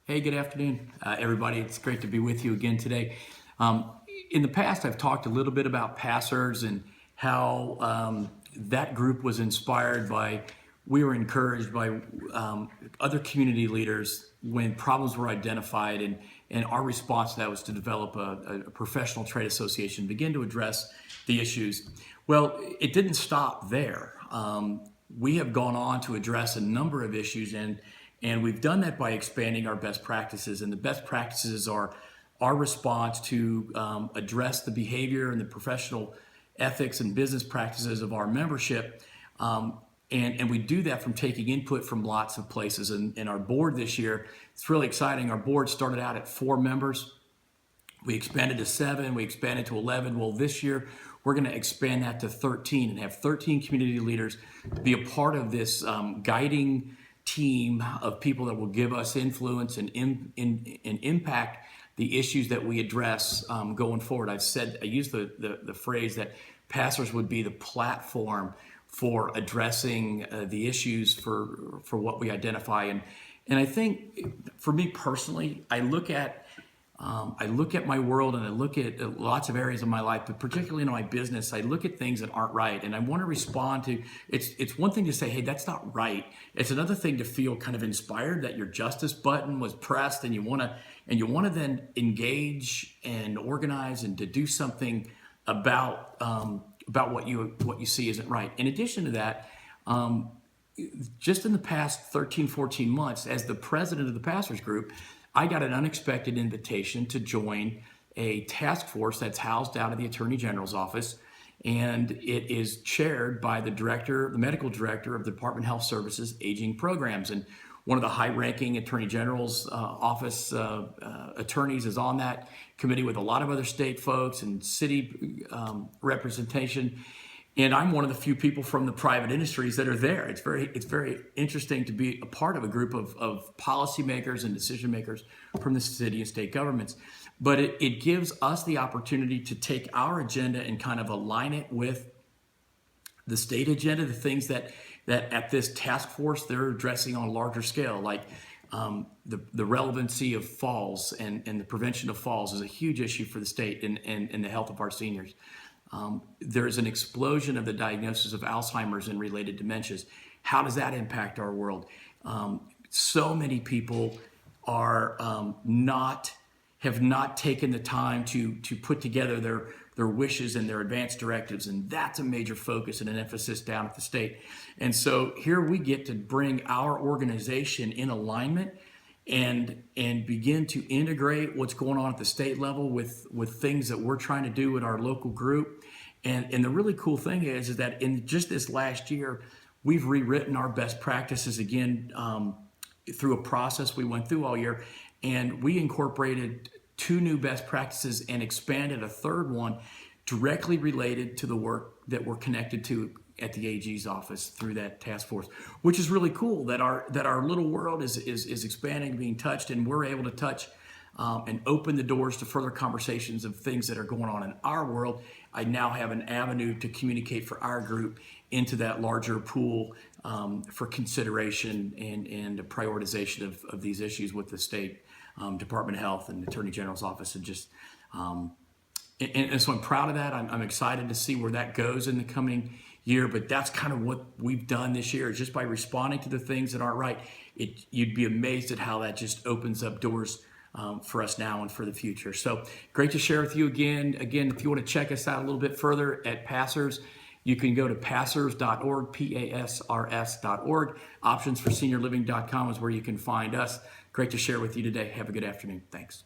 Hey, good afternoon, everybody. It's great to be with you again today. Um, in the past, I've talked a little bit about Passers and how that group was inspired by, we were encouraged by other community leaders when problems were identified, and our response to that was to develop a professional trade association, begin to address the issues. Well, it didn't stop there. We have gone on to address a number of issues, and we've done that by expanding our best practices. And the best practices are our response to address the behavior and the professional ethics and business practices of our membership. And we do that from taking input from lots of places. And our board this year, it's really exciting. Our board started out at 4 members. We expanded to 7, we expanded to 11. Well, this year, we're going to expand that to 13 and have 13 community leaders be a part of this guiding team of people that will give us influence and impact the issues that we address going forward. I used the phrase that Passers would be the platform for addressing the issues for what we identify. And I think for me personally, I look at my world and I look at lots of areas of my life, but particularly in my business, I look at things that aren't right and I want to respond to. It's one thing to say, hey, that's not right. It's another thing to feel kind of inspired that your justice button was pressed and you want to then engage and organize and to do something about what you see isn't right. In addition to that, just in the past 13, 14 months, as the president of the Pastors Group, I got an unexpected invitation to join a task force that's housed out of the Attorney General's office, and it is chaired by the medical director of the Department of Health Services Aging Programs. And one of the high-ranking Attorney General's office attorneys is on that committee with a lot of other state folks and city representation. And I'm one of the few people from the private industries that are there. It's very interesting to be a part of a group of policymakers and decision makers from the city and state governments. But it gives us the opportunity to take our agenda and kind of align it with the state agenda, the things that at this task force they're addressing on a larger scale, like the relevancy of falls and the prevention of falls is a huge issue for the state and the health of our seniors. There's an explosion of the diagnosis of Alzheimer's and related dementias. How does that impact our world? So many people are have not taken the time to put together their wishes and their advance directives, and that's a major focus and an emphasis down at the state. And so here we get to bring our organization in alignment and begin to integrate what's going on at the state level with things that we're trying to do with our local group. And the really cool thing is that in just this last year, we've rewritten our best practices again through a process we went through all year. And we incorporated 2 new best practices and expanded a 3rd one directly related to the work that we're connected to at the AG's office through that task force, which is really cool that our little world is expanding, being touched, and we're able to touch and open the doors to further conversations of things that are going on in our world. I now have an avenue to communicate for our group into that larger pool for consideration and prioritization of these issues with the state Department of Health and the Attorney General's office, and just and so I'm proud of that. I'm excited to see where that goes in the coming year, but that's kind of what we've done this year, is just by responding to the things that aren't right. You'd be amazed at how that just opens up doors for us now and for the future. So great to share with you again. Again, if you want to check us out a little bit further at Passers, you can go to passers.org, PASRS.org. Optionsforseniorliving.com is where you can find us. Great to share with you today. Have a good afternoon. Thanks.